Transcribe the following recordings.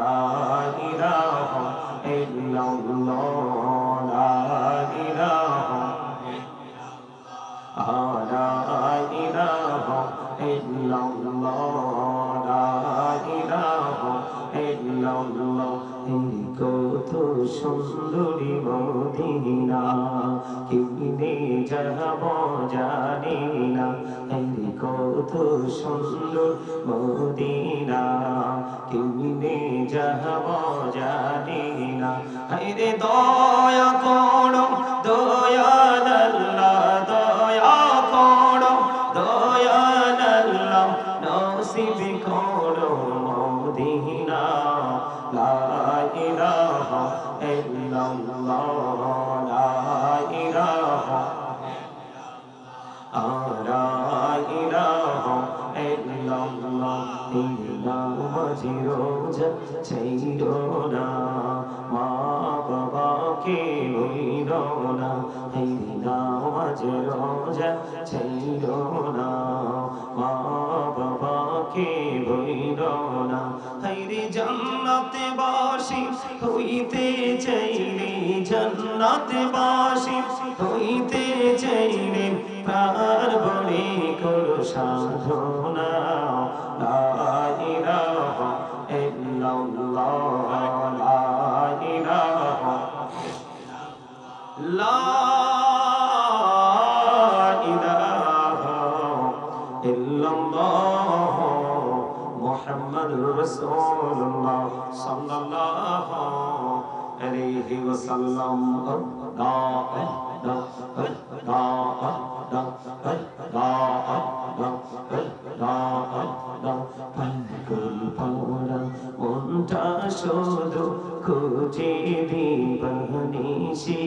লা ইলাহা ইল্লাল্লাহ লা ইলাহা লা ইলাহা ইল্লাল্লাহ লা ইলাহা ইল্লাল্লাহ কত সুন্দরী মদিনা কেমনে যাব জানি না কত সুন্দর মদিনা কেমনে যাব জানি না হায়রে দয়া করো দয়াল আল্লাহ দয়া করো দয়াল আল্লাহ নসিব করো মদিনা লা ইলাহা ইল্লাল্লাহ লা ইলাহা লা ইলাহা ইল্লাল্লাহ নামাজি রোজা ছাইরো না মা বাবাকে ভুইলো না নামাজি রোজা ছাইরো না মা বাবাকে ভুইলো না হায়রে জান্নাতে বাসি হইতে চাইলে জান্নাতে বাসি হইতে চাইলে প্রাণ বলি করো সাধনা লা ইলাহা ইল্লাল্লাহ লা ইলাহা লা ইলাহা ইল্লাল্লাহ মুহাম্মাদুর রাসূলুল্লাহ সাল্লাল্লাহু আলাইহি ওয়াসাল্লাম মনটা শুধু খুঁজে দিবানিসি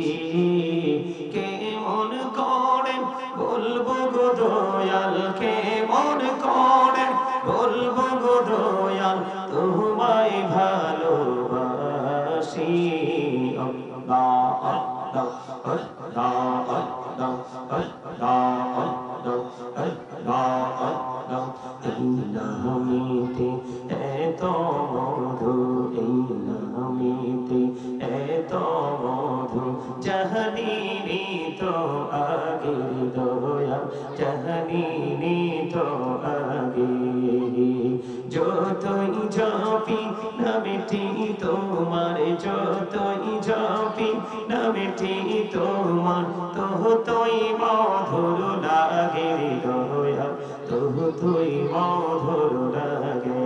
কেমন করে বলবো গো দয়াল কেমন করে বলবো গো দয়াল তোমায় ভালোবাসি নামিতে এত মধু এই নামিতে এত মধু জাহানিনি তো আগে দয়া জাহানিনি তো আগে যতই জপি নামেটি তোমার যতই জপি নামেটি তোমার ততই মধুর লাগে দয়া ততই মধুর লাগে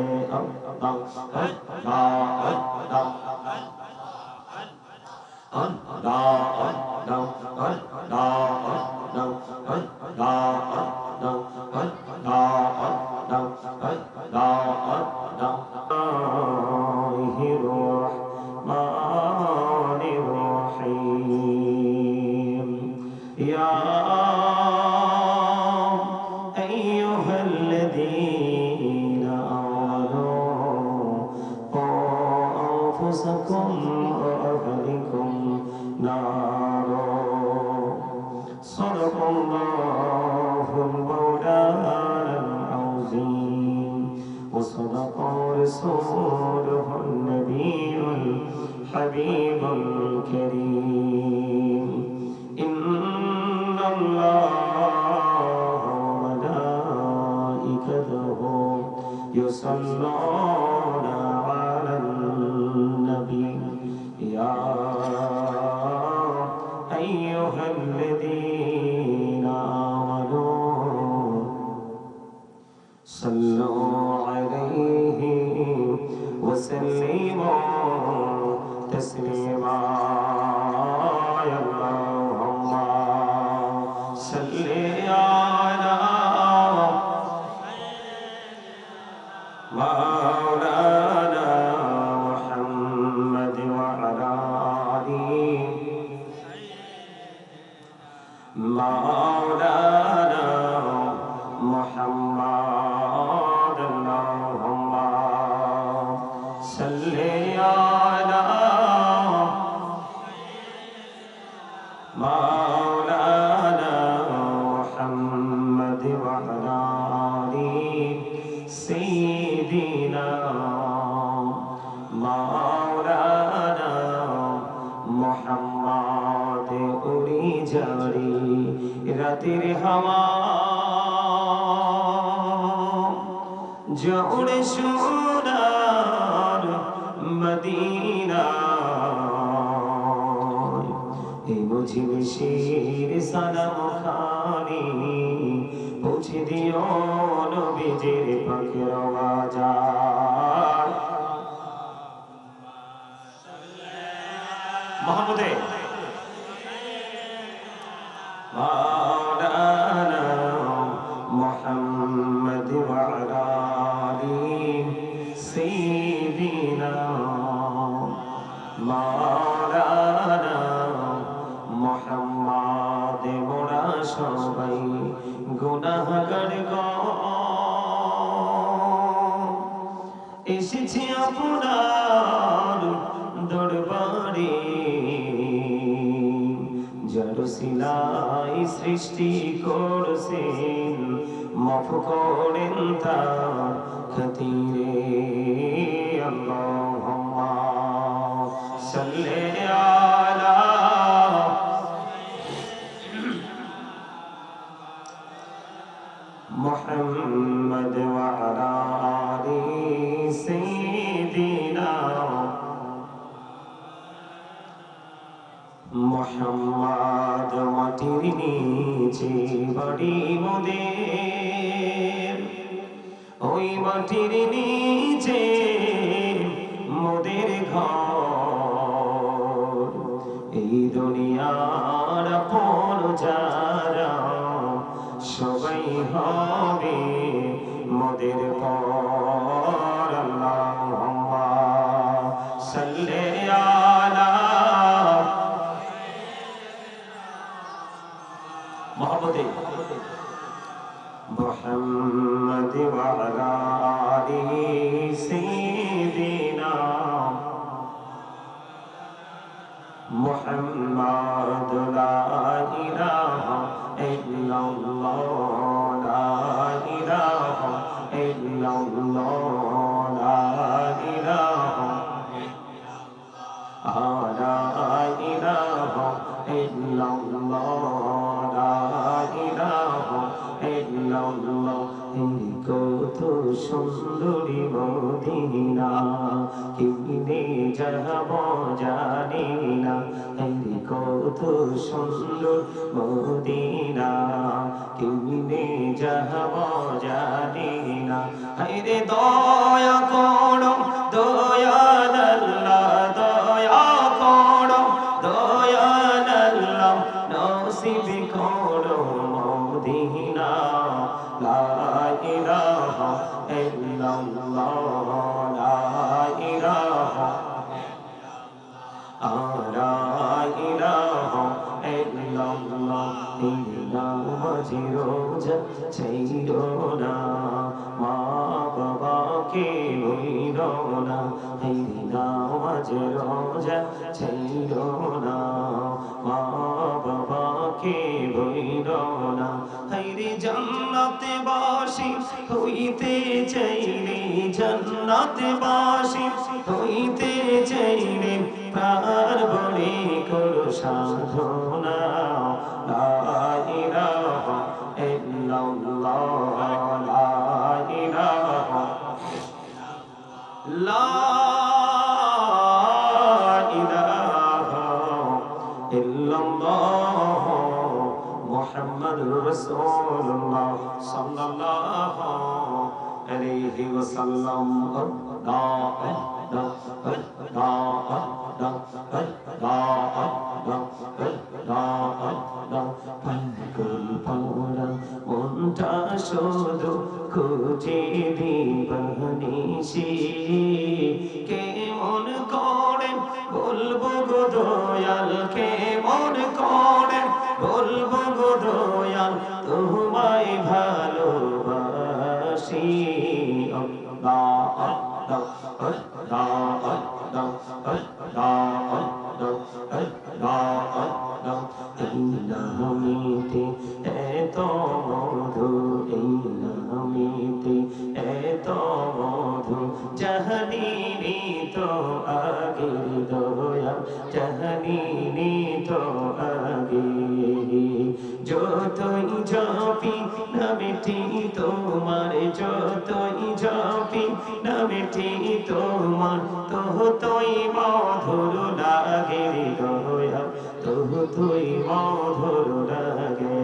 صدق الله المولانا العظيم وصدق رسوله النبي الحبيب الكريم إن الله وملائكته يصلون على النبي يا أيها الذين آمنوا صلوا عليه وسلموا تسليما يا اللهم صل على مولانا محمد وعلى آله مولانا محمد اللهم صل على مولانا محمد وعلى آله سيدنا মাওলানা মুহাম্মদ উড়ি জারি রাতের হাওয়া জোড়ে সোনার মদিনা এই মজলিসের সালাম খানি পৌঁছে দিও নবীজির পাকের আওয়াজ মোহাম্মদে মাওলানা মুহাম্মদ ওয়া আলা আলি সাইয়্যিদিনা মাওলানা মুহাম্মদ মোরা সবাই গুনাহগার গো এসেছি আপনার দরবারে যার সিলাই সৃষ্টি করছেন মাফ করেন তার খাতিরে আল্লাহুম্মা সাল্লি আলা মুহাম্মদ ওয়া আলা আলি সাইয়্যিদিনা মুহাম্মদ মাটির নিচে বাড়ি মোদের ওই মাটির নিচে মোদের ঘর এই দুনিয়ার আপন যারা সবাই হবে মোদের পর আল্লাহুম্মা সাল্লি আলা মুহাম্মদে মুহাম্মদ ওয়া আলা আলি সাইয়্যিদিনা মুহাম্মদ লা ইলাহা ইল্লাল্লাহ লা ইলাহা ইল্লাল্লাহ লা ইলাহা লা ইলাহা ইল্লাল্লাহ লা ইলাহা ইল্লাল্লাহ কত সুন্দরী মদিনা কেমনে যাব জানি না কত সুন্দর মদিনা কেমনে যাব জানি না হায়রে দয়া করো দয়াল আল্লাহ দয়া করো দয়াল আল্লাহ নসিব করো মদিনা লা ইলাহা ইল্লাল্লাহ লা ইলাহা লা ইলাহা ইল্লাল্লাহ নামাজ রোজা ছাইরো না মা বাবাকে ভুইলো না নামাজ রোজা ছাইরো না মা বাবাকে ভুইলো না হায়রে জান্নাতে বাসি হইতে চাইলে জান্নাতে বাসি হইতে চাইলে প্রাণ বলি করো সাধনা লা ইলাহা ইল্লাল্লাহ লা ইলাহা লা ইলাহা ইল্লাল্লাহ মুহাম্মাদুর রাসূলুল্লাহ সাল্লাল্লাহু আলাইহি ওয়াসাল্লাম মনটা শুধু খুঁজে দিবানিসি কেমন করে বলবো গো দয়াল কেমন করে বলবো গো দয়াল তোমায় ভালোবাসি নামিতে এত মধু এই নামিতে এত মধু জাহানি তো আগের দয়াল জাহানি তো আগে যতই জপি নামেটি তোমার যতই জপি নামেটি তোমার ততই মধুর লাগে দয়াল ততই মধুর লাগে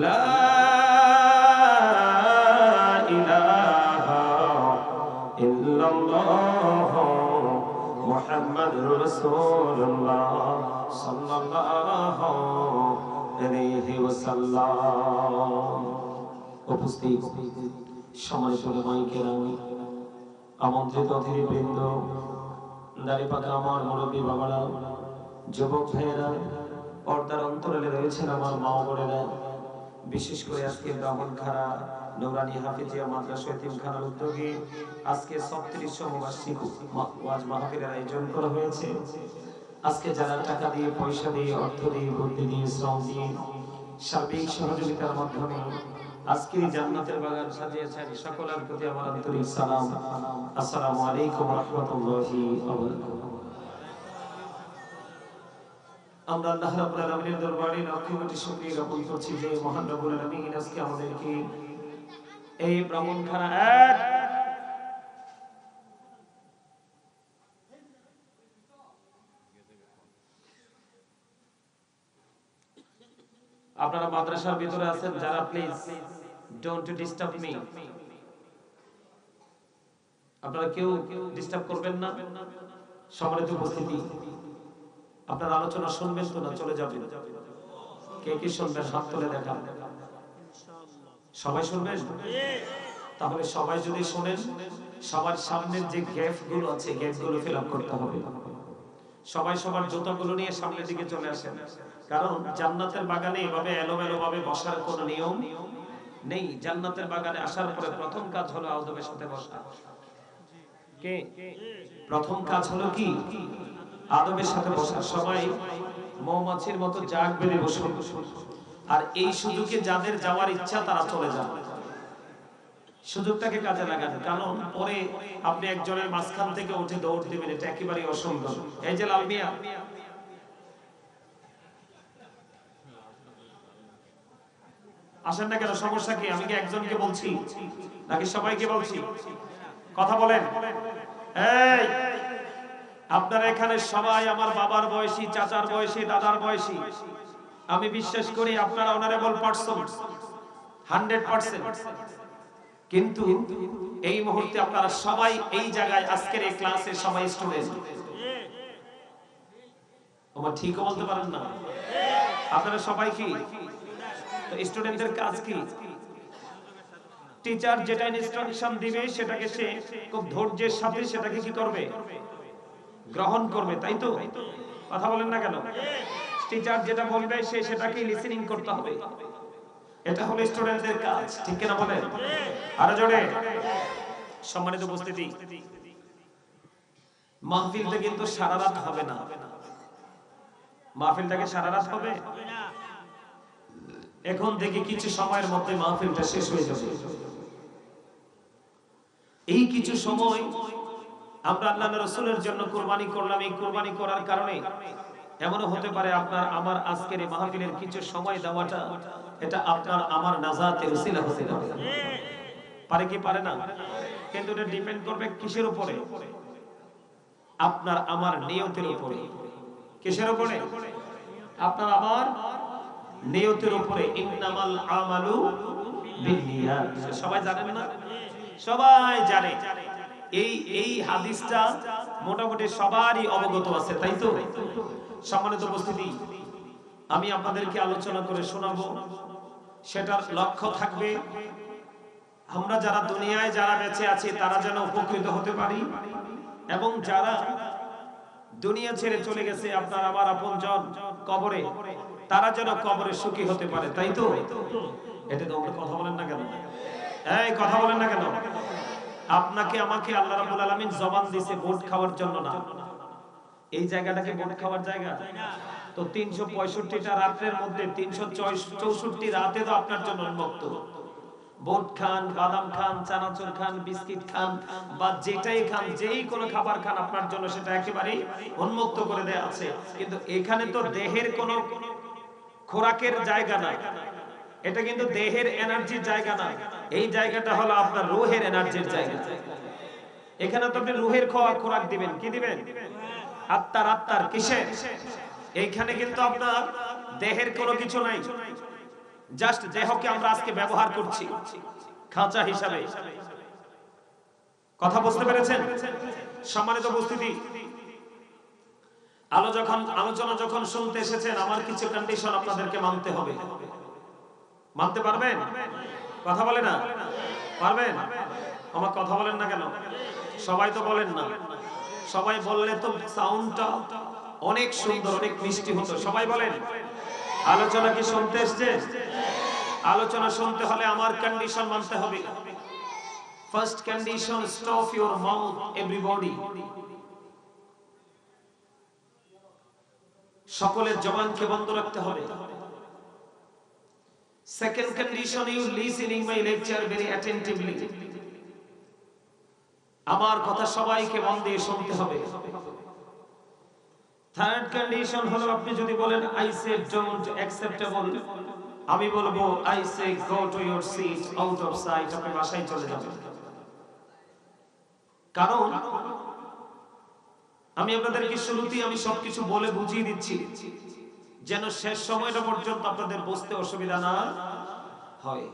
لا إله إلا الله محمد رسول الله صلى الله عليه وسلم উপস্থিত সম্মানিত মাইকেরাম আমন্ত্রিত অতিথিবৃন্দ দাঁড়িপাকা আমার মুরব্বী বাবারা যুবক ভাইয়েরা পর্দার অন্তরালে রয়েছেন আমার মা বোনেরা বিশেষ করে আজকে ব্রাহ্মণখাড়া নুরানি হাফিজিয়া মাদ্রাসা এতিমখানার উদ্যোগে আজকে 36তম বার্ষিক ওয়াজ মাহফিলের আয়োজন করা হয়েছে। আজকে যারা টাকা দিয়ে পয়সা দিয়ে অর্থ দিয়ে বুদ্ধি দিয়ে শ্রম দিয়ে সার্বিক সহযোগিতার মাধ্যমে আজকে জান্নাতের বাগান সাজিয়েছেন সকলের প্রতি আমার আন্তরিক সালাম। আসসালামু আলাইকুম ওয়া রাহমাতুল্লাহি ওয়া বারাকাতুহু। আমরা আল্লাহ রাব্বুল আলামিনের দরবারে লাখ কোটি শুকরিয়া জ্ঞাপন করছি যে মহান রব্বুল আলামিন আজকে আমাদেরকে এই ব্রাহ্মণখানা আপনারা মাদ্রাসার ভিতরে আছেন যারা প্লিজ ডোন্ট ডিস্টার্ব মি, আপনারা কেউ ডিস্টার্ব করবেন না। সম্মানিত উপস্থিতি আপনারা আলোচনা শুনবেন তো না চলে যাবেন? কে কি শুনবেন হাত তুলে দেখান। সবাই শুনবেন? তাহলে সবাই যদি শুনেন সবার সামনের যে গ্যাপগুলো আছে গ্যাপগুলো ফিল আপ করতে হবে। সবাই সবার জুতাগুলো নিয়ে সামনের দিকে চলে আসেন, কারণ জান্নাতের বাগানে এভাবে এলোমেলো ভাবে বসার কোনো নিয়ম নেই। জান্নাতের বাগানে আসার পরে প্রথম কাজ হলো আদবের সাথে বসা। কে প্রথম কাজ হলো কি? আদবের সাথে বসা। সবাই মৌমাছির মতো জাগ বেঁধে বসুন, আর এই সুযোগে যাদের যাওয়ার ইচ্ছা তারা চলে যান। সুযোগটাকে কাজে লাগান, কারণ পরে আপনি একজনের মাঝখান থেকে উঠে দৌড় দিবেন, এটা একেবারে অসম্ভব। এই যে লাল মিয়া, আসেন না কেন? সমস্যা কি? আমি কি একজনকে বলছি নাকি সবাইকে বলছি? কথা বলেন। এই আপনারা এখানে সবাই আমার বাবার বয়সী, চাচার বয়সী, দাদার বয়সী। আমি বিশ্বাস করি আপনারা অনারেবল পারসন 100%। কিন্তু এই মুহূর্তে আপনারা সবাই এই জায়গায় আজকের এই ক্লাসে সবাই স্টুডেন্ট। তোমরা ঠিক বলতে পারেন না? আপনারা সবাই কি? তো স্টুডেন্টদের কাজ কি? টিচার যেটা ইনস্ট্রাকশন দিবে সেটাকে সে খুব ধৈর্যের সাথে সেটাকে কি করবে? গ্রহণ করবে, তাই তো? কথা বলেন না কেন? টিচার যেটা বলবে সে সেটাকে লিসেনিং করতে হবে। এটা হলো স্টুডেন্টদের কাজ, ঠিক কিনা বলেন? আরো জোরে। সম্মানিত উপস্থিতি, মাহফিলটা কিন্তু সারা রাত হবে না। মাহফিলটাকে সারা রাত হবে? এখন থেকে কিছু সময়ের মধ্যে মাহফিলটা শেষ হয়ে যাবে। এই কিছু সময় আমরা আল্লাহর রাসূলের জন্য কুরবানি করলাম। এই কুরবানি করার কারণে এমনও হতে পারে আপনার আমার আজকের এই মাহফিলের কিছু সময় দেওয়াটা এটা আপনার আমার নাজাতের উসিলা হতে পারে। পারে কি পারে না? কিন্তু এটা ডিপেন্ড করবে কিসের উপরে? আপনার আমার নিয়তের উপরে। কিসের উপরে? আপনার আমার নিয়তের উপরে। ইন্নামাল আমালু বিন্নিয়াত। সবাই জানেন না? সবাই জানে। এই হাদিসটা মোটামুটি সবারই অবগত আছে, তাই তো? সম্মানিত উপস্থিতি, আমি আপনাদেরকে আলোচনা করে শোনাবো। সেটার লক্ষ্য থাকবে আমরা যারা দুনিয়ায় যারা বেঁচে আছি তারা যেন উপকৃত হতে পারি, এবং যারা দুনিয়া ছেড়ে চলে গেছে আপনার আমার আপনজন কবরে, তারা যেন কবরে সুখী হতে পারে, তাই তো? এটা তোমরা কথা বলেন না কেন? এই কথা বলেন না কেন? আপনাকে আমাকে আল্লাহ রাব্বুল আলামিন জবান দিয়েছে ভোট খাওয়ার জন্য না। এই জায়গাটাকে ভোট খাওয়ার জায়গা? তো 365টা রাতের মধ্যে 364 রাতে তো আপনার জন্য উন্মুক্ত। ভোট খান, বাদাম খান, চানাচুর খান, বিস্কিট খান, বা যেটাই খান, যেই কোনো খাবার খান, আপনার জন্য সেটা একেবারে উন্মুক্ত করে দেয়া আছে। কিন্তু এখানে তো দেহের কোনো খোরাকের জায়গা না, এটা কিন্তু দেহের এনার্জির জায়গা না। এই জায়গাটা হলো আপনার রুহের এনার্জির জায়গা। এখানে তো আপনি রুহের খোরাক দিবেন, কি দিবেন? আত্মার কিসে? এইখানে কিন্তু আপনার দেহের কোনো কিছু নাই, জাস্ট দেহকে আমরা আজকে ব্যবহার করছি খাঁচা হিসাবে। কথা বুঝতে পেরেছেন? সম্মানিত উপস্থিতি, আলোচনা যখন শুনতে এসেছেন, আমার কিছু কন্ডিশন আপনাদেরকে মানতে হবে। মানতে পারবেন? কথা বলে না পারবেন? আমার কথা বলেন না কেন? সবাই তো বলেন না। সবাই বললে তো সাউন্ডটা অনেক সুন্দর, অনেক মিষ্টি হতো। সবাই বলেন। আলোচনা কি শুনতে এসছে? আলোচনা শুনতে হলে আমার কন্ডিশন মানতে হবে। First condition, stop your mouth everybody. সকলের জবানকে বন্ধ রাখতে হবে। Second condition, you listening my lecture very attentively. আমার কথা সবাইকে মন দিয়ে শুনতে হবে। থার্ড কন্ডিশন হলো, আপনি যদি বলেন আই সে ডোন্ট অ্যাকসেপ্টেবল, আমি বলবো I say go to your seat out of sight, আপনি বাসায় চলে যাবেন। কারণ আমি আপনাদেরকে শুরুতেই আমি সবকিছু বলে বুঝিয়ে দিচ্ছি, যেন শেষ সময়টা পর্যন্ত আপনাদের বুঝতে অসুবিধা না হয়।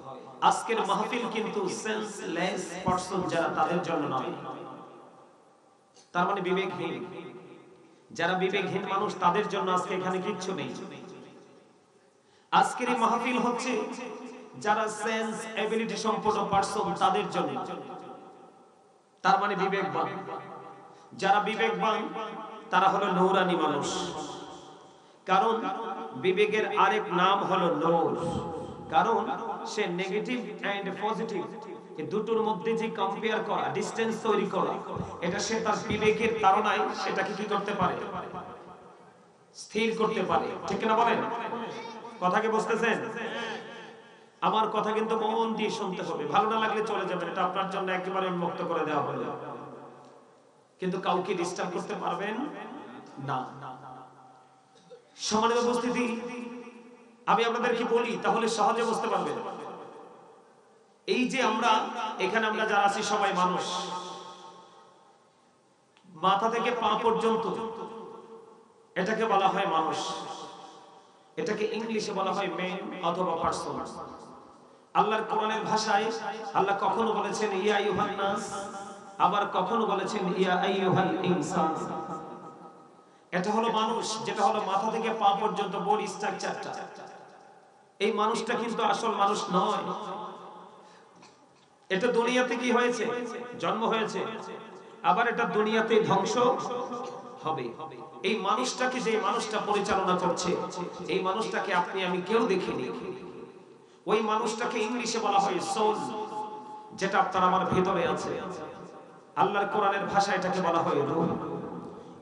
আজকের মাহফিল কিন্তু সেন্সলেস পারসন যারা, তাদের জন্য নয়। তার মানে বিবেকহীন, যারা বিবেকহীন মানুষ, তাদের জন্য আজকে এখানে কিচ্ছু নেই। আজকের এই মাহফিল হচ্ছে যারা সেন্স এবিলিটি সম্পন্ন পারসন, তাদের জন্য। তার মানে বিবেকবান। যারা বিবেকবান তারা হলো নূরানি মানুষ। কারণ বিবেকের আরেক নাম হলো নূর। কারণ সে নেগেটিভ এন্ড পজিটিভ এই দুটোর মধ্যে যে কম্পেয়ার করা, ডিসটেন্স তৈরি করা, এটা সে তার বিবেকের ধারণায় সেটাকে কি করতে পারে? স্থির করতে পারে। ঠিক না বলেন? কথা কি বুঝতেছেন? আমার কথা কিন্তু মন দিয়ে শুনতে হবে। ভালো না লাগলে চলে যাবেন, এটা আপনার জন্য একেবারে উন্মুক্ত করে দেওয়া হলো। কিন্তু কাউকে ডিস্টার্ব করতে পারবেন না। সম্মানিত উপস্থিতি, আমি আপনাদেরকে বলি তাহলে সহজে বুঝতে পারবেন। এই যে আমরা এখানে আমরা যারা আছি সবাই মানুষ, মাথা থেকে পা পর্যন্ত এটাকে বলা হয় মানুষ। এটাকে ইংলিশে বলা হয় ম্যান অথবা পারসন। আল্লাহর কোরআনের ভাষায় আল্লাহ কখনো বলেছেন ইয়া আইয়ুহান নাস, আবার কখনো বলেছেন ইয়া আইয়ুহাল ইনসান। এটা হলো মানুষ, যেটা হলো মাথা থেকে পা পর্যন্ত বডি স্ট্রাকচারটা। এই মানুষটা কিন্তু আসল মানুষ নয়। এটা দুনিয়াতে কি হয়েছে? জন্ম হয়েছে, আবার এটা দুনিয়াতে ধ্বংস হবে। এই মানুষটাকে যে মানুষটা পরিচালনা করছে, এই মানুষটাকে আপনি আমি কেউ দেখিনি। ওই মানুষটাকে ইংলিশে বলা হয় সোল, যেটা আপনার আমার ভেতরে আছে। আল্লাহর কোরআনের ভাষায় এটাকে বলা হয় রূহ,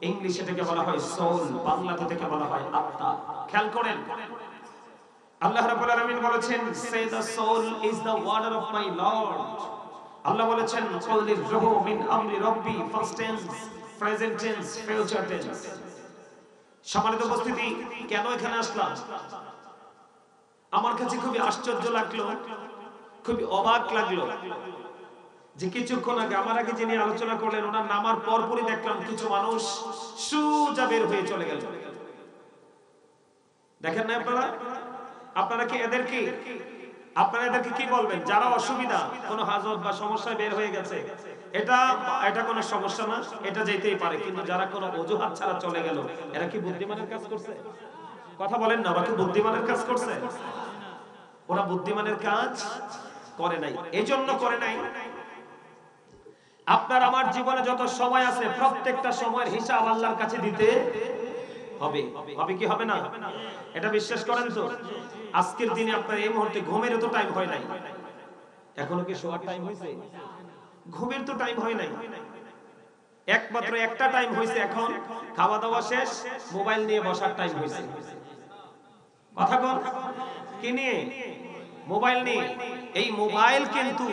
ইংলিশে এটাকে বলা হয় সোল, বাংলাতে এটাকে বলা হয় আত্মা। খেয়াল করেন, আল্লাহ রাব্বুল আলামিন বলেছেন say the soul is the order of my lord. আল্লাহ বলেছেন কুলির রূহু মিন আমরি রাব্বি, first tense, present tense, future tense. সম্মানিত উপস্থিতি, কেন এখানে আসলাম? আমার কাছে খুবই আশ্চর্য লাগলো, খুবই অবাক লাগলো যে কিছুক্ষণ আগে আমার আগে যিনি আলোচনা করলেন, ওনার নামার পরপরই দেখলাম কিছু মানুষ সোজা বের হয়ে চলে গেল। দেখেন না আপনারা? আপনারা কি এদেরকে কি বলবেন? যারা অসুবিধা, কোনো হাজত বা সমস্যায় বের হয়ে গেছে, এটা কোনো সমস্যা না, এটা যেতেই পারে। কিন্তু যারা কোনো অজুহাত ছাড়া চলে গেল, এরা কি বুদ্ধিমানের কাজ করছে? কথা বলেন না, ওরা কি বুদ্ধিমানের কাজ করছে? ওরা বুদ্ধিমানের কাজ করে নাই। এজন্য করে নাই, আপনার আমার জীবনে যত সময় আছে প্রত্যেকটা সময়ের হিসাব আল্লাহর কাছে দিতে হবে। হবে কি হবে না? এটা বিশ্বাস করেন তো? আজকের দিনে আপনার এই মুহূর্তে ঘুমের তো টাইম হয় নাই, এখনো কি শোয়ার টাইম হয়েছে? ঘুমের তো টাইম হয় নাই, একমাত্র একটা টাইম হয়েছে, এখন খাওয়া দাওয়া শেষ, মোবাইল নিয়ে বসার টাইম হয়েছে। কথা বল, কি নিয়ে? মোবাইল নিয়ে। এই মোবাইল কিন্তু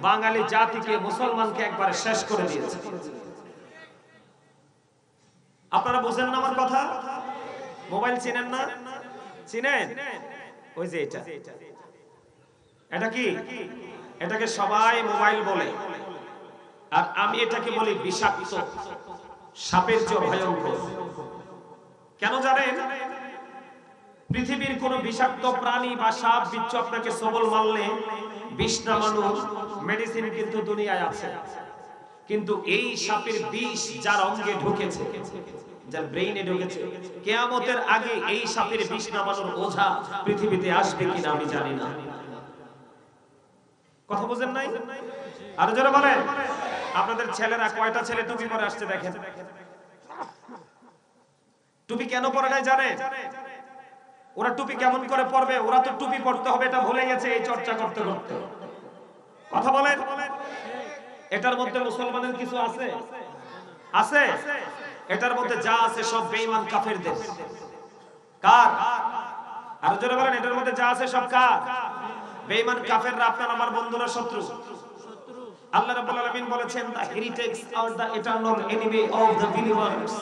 বাঙালি জাতিকে, মুসলমানকে একবারে শেষ করে দিয়েছে। আপনারা বুঝেন না আমার কথা? মোবাইল চিনেন না? চিনেন? ওই যে এটা, এটা কি? এটাকে সবাই মোবাইল বলে, আর আমি এটাকে বলি বিষাক্ত, সাপের চেয়ে ভয়ঙ্কর। কেন জানেন? পৃথিবীর কোন বিষাক্ত প্রাণী বা সাপ বিচ্ছু আপনাকে সবল মারলে বিষ নামানোর মেডিসিন কিন্তু দুনিয়ায় আছে, কিন্তু এই সাপের বিষ যার অঙ্গে ঢুকেছে, যার ব্রেইনে ঢুকেছে, কিয়ামতের আগে এই সাপের বিষ নামানোর ওঝা পৃথিবীতে আসবে কিনা আমি জানি না। কথা বুঝেন নাই? আর যারা বলেন, আপনাদের ছেলেরা কয়টা ছেলে টুপি পরে আসছে দেখেন। টুপি কেন পরে নাই জানেন? ওরা টুপি কেমন করে পরবে? ওরা তো টুপি পরতে হবে এটা ভুলে গেছে এই চর্চা করতে করতে। কথা বলেন, এটার মধ্যে মুসলমানের কিছু আছে? আছে? এটার মধ্যে যা আছে সব বেঈমান কাফেরদের। কার? আর যারা বলেন, এটার মধ্যে যা আছে সব কার? বেঈমান কাফেররা, আপনার আমার বন্ধুরা, শত্রু। আল্লাহ রাব্বুল আলামিন বলেছেন, the heretics are the eternal enemy of the believers.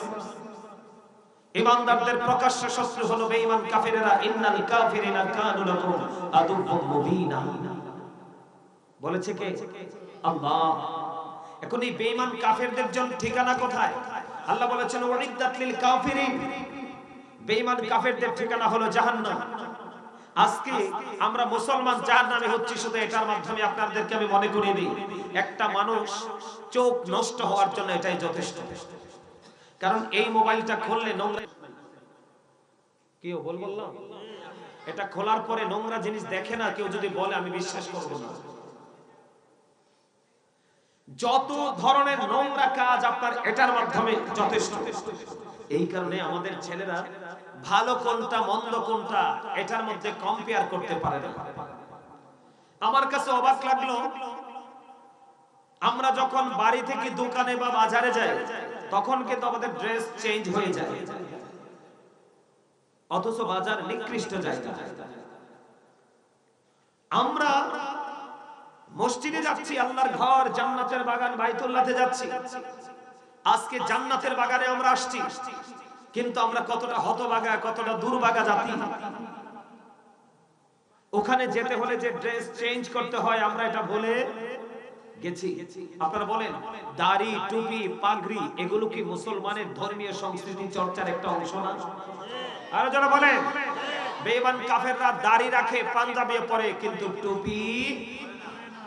ঈমানদারদের প্রকাশ্য শত্রু হলো বেঈমান কাফেরেরা। ইন্নাল কাফিরিনা কানু লাকুম আদুউম মুবিনা। বলেছে কে? আল্লাহ। এখন এই বেঈমান কাফেরদের জন্য ঠিকানা কোথায়? আল্লাহ বলেছেন, ওয়াইদাত লিল কাফিরিন। বেঈমান কাফেরদের ঠিকানা হলো জাহান্নাম। আজকে আমরা মুসলমান জাহান্নামে হচ্ছি শুধু এটার মাধ্যমে। আপনাদেরকে আমি মনে করিয়ে দিই, একটা মানুষ চোখ নষ্ট হওয়ার জন্য এটাই যথেষ্ট। কারণ এই মোবাইলটা খুললে নোংরা, কেউ বললাম এটা খোলার পরে নোংরা জিনিস দেখে না কেউ, যদি বলে আমি বিশ্বাস করব না। যত ধরনের নোংরা কাজ আপনার এটার মাধ্যমে যথেষ্ট। এই কারণে আমাদের ছেলেরা ভালো কোনটা মন্দ কোনটা এটার মধ্যে কম্পেয়ার করতে পারে না। আমার কাছে অবাক লাগলো, আমরা যখন বাড়ি থেকে দোকানে বা বাজারে যাই তখন কিন্তু আমাদের ড্রেস চেঞ্জ হয়ে যায়, অথচ বাজার নিকৃষ্ট জায়গা। আমরা মসজিদে যাচ্ছি, আল্লাহর ঘর, জান্নাতের বাগান, বাইতুল্লাহতে যাচ্ছি। আজকে জান্নাতের বাগানে আমরা আসছি, কিন্তু আমরা কতটা হতভাগা, কতটা দুর্ভাগা জাতি। ওখানে যেতে হলে যে ড্রেস চেঞ্জ করতে হয় আমরা এটা বলে গেছি। আপনারা বলেন, দাড়ি, টুপি, পাগড়ি এগুলো কি মুসলমানের ধর্মীয় সংস্কৃতি চর্চার একটা অংশ না? আর যারা বলেন বেঈমান কাফেররা দাড়ি রাখে, পাঞ্জাবি পরে, কিন্তু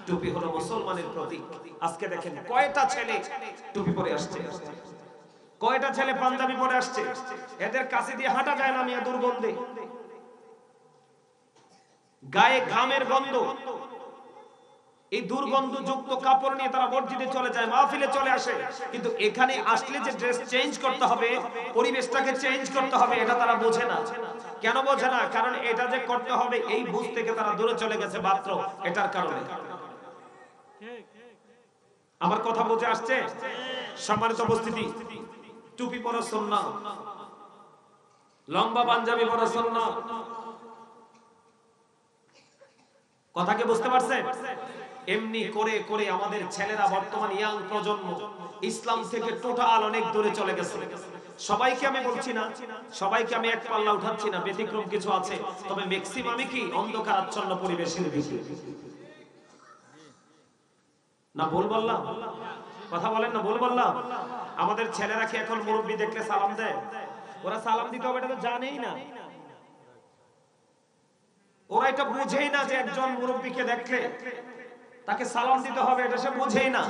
টুপি হলো মুসলমানের প্রতীক। আজকে দেখেন কয়টা ছেলে টুপি পরে আসছে, কয়টা ছেলে পাঞ্জাবি পরে আসছে। এদের কাছে দিয়ে হাঁটা যায় না মিয়া, দুর্গন্ধে, গায়ে ঘামের গন্ধ। এই দুর্গন্ধযুক্ত কাপড় নিয়ে তারা মসজিদে চলে যায়, মাহফিলে চলে আসে, কিন্তু এখানে আসলে যে ড্রেস চেঞ্জ করতে হবে, পরিবেশটাকে চেঞ্জ করতে হবে, এটা তারা বোঝে না। কেন বোঝে না? কারণ এটা যে করতে হবে এই বুঝ থেকে তারা দূরে চলে গেছে মাত্র এটার কারণে। আমার কথা বুঝে আসছে? সম্মানিত উপস্থিতি, টুপি পরা সুন্নাহ, লম্বা পাঞ্জাবি পরা সুন্নাহ। কথা কি বুঝতে পারছেন? এমনি করে করে আমাদের ছেলেরা, বর্তমান ইয়াং প্রজন্ম ইসলাম থেকে টোটাল অনেক দূরে চলে গেছে। সবাইকে আমি বলছি না, সবাইকে আমি এক পাল্লা উঠাচ্ছি না, ব্যতিক্রম কিছু আছে, তবে ম্যাক্সিমামই কি অন্ধকার আচ্ছন্ন পরিবেশের দিকে। না ভুল বললাম? কথা বলেন না ভুল বললাম? আমাদের ছেলেরা কি এখন মুরব্বি দেখলে সালাম দেয়? ওরা সালাম দিতে হবে এটা তো জানেই না। ওরা এটা বুঝেই না যে একজন মুরব্বিকে দেখলে তাকে সালাম দিতে হবে, এটা সে বুঝেই না।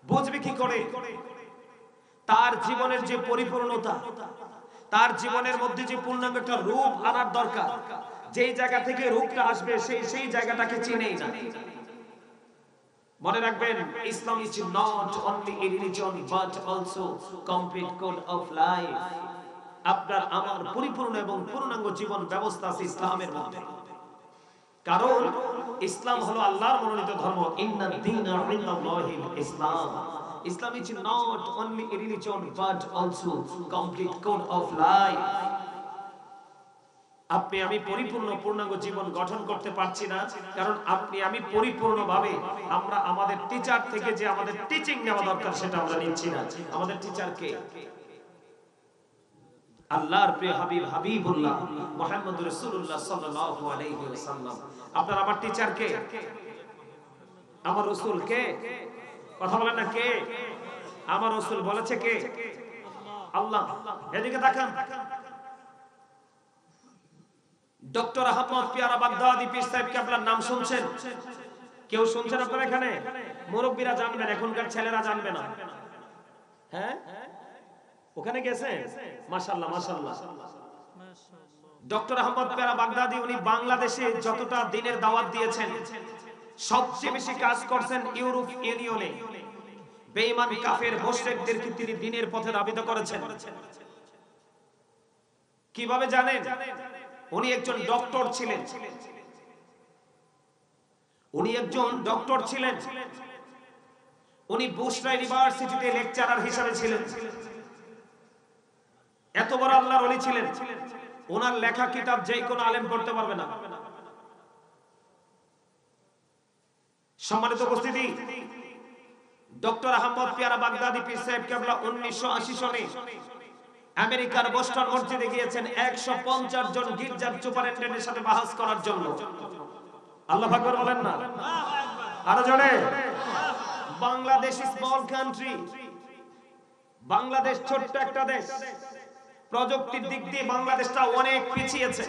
বুঝবে কি করে? তার জীবনের যে পরিপূর্ণতা, তার জীবনের মধ্যে যে পূর্ণাঙ্গ একটা রূপ আনার দরকার, যেই জায়গা থেকে রূপটা আসবে সেই জায়গাটাকে চিনেই না। মনে রাখবেন, ইসলাম is not only a religion but also complete code of life. আপনার আমার পরিপূর্ণ এবং পূর্ণাঙ্গ জীবন ব্যবস্থা আছে ইসলামের মধ্যে। কারণ ইসলাম হলো আল্লাহর মনোনীত ধর্ম। ইন্নাদ দীনা ইনদাল্লাহিল ইসলাম। Islam is not only a religion but also complete code of life. আপনি আমি পরিপূর্ণ পূর্ণাঙ্গ জীবন গঠন করতে পারছি না, কারণ আপনি আমি পরিপূর্ণভাবে আমরা আমাদের টিচার থেকে যে আমাদের টিচিং নেওয়া দরকার সেটা আমরা নিচ্ছি না। আমাদের টিচার কে? আল্লাহর প্রিয় হাবিব হাবিবুল্লাহ মুহাম্মদুর রাসূলুল্লাহ সাল্লাল্লাহু আলাইহি ওয়াসাল্লাম। আপনার আমার টিচার কে? আমার রাসূল কে? কথা বলেন না কে? আমার রাসূল বলেছে কে? আল্লাহ। এদিকে তাকান। ডক্টর আহমদ পিয়ারা বাগদাদি পীর সাহেব কে আপনার নাম শুনছেন? কেউ শুনছেন আপনারা এখানে? মুরব্বীরা জানবেন, এখনকার ছেলেরা জানবে না। হ্যাঁ, ওখানে গেছে? মাশাআল্লাহ মাশাআল্লাহ। ডক্টর আহমদ পিয়ারা বাগদাদি উনি বাংলাদেশে যতটা দ্বীনের দাওয়াত দিয়েছেন, সবচেয়ে বেশি কাজ করছেন ইউরোপ ইউনিয়নে। বেঈমান কাফের মুশরিকদেরকে তিনি দ্বীনের পথে ধাবিত করেছেন। কিভাবে জানেন? উনি একজন ডক্টর ছিলেন। উনি একজন ডক্টর ছিলেন। উনি বুশরা ইউনিভার্সিটিতে লেকচারার হিসেবে ছিলেন। এত বড় আল্লাহর ওলি ছিলেন। ওনার লেখা কিতাব যে কোনো আলেম পড়তে পারবে না। সম্মানিত উপস্থিতি, ডক্টর আহমদ পিয়ারা বাগদাদি পীর সাহেব কেবলা 1980 সনে আমেরিকার বোস্টন মসজিদে গিয়েছেন 150 জন গির্জার সুপারিনটেন্ডেন্টের সাথে বাহাস করার জন্য। আল্লাহু আকবার বলেন না? আরো জোরে। Bangladesh small country. বাংলাদেশ ছোট্ট একটা দেশ। প্রযুক্তির দিক দিয়ে বাংলাদেশটা অনেক পিছিয়েছে।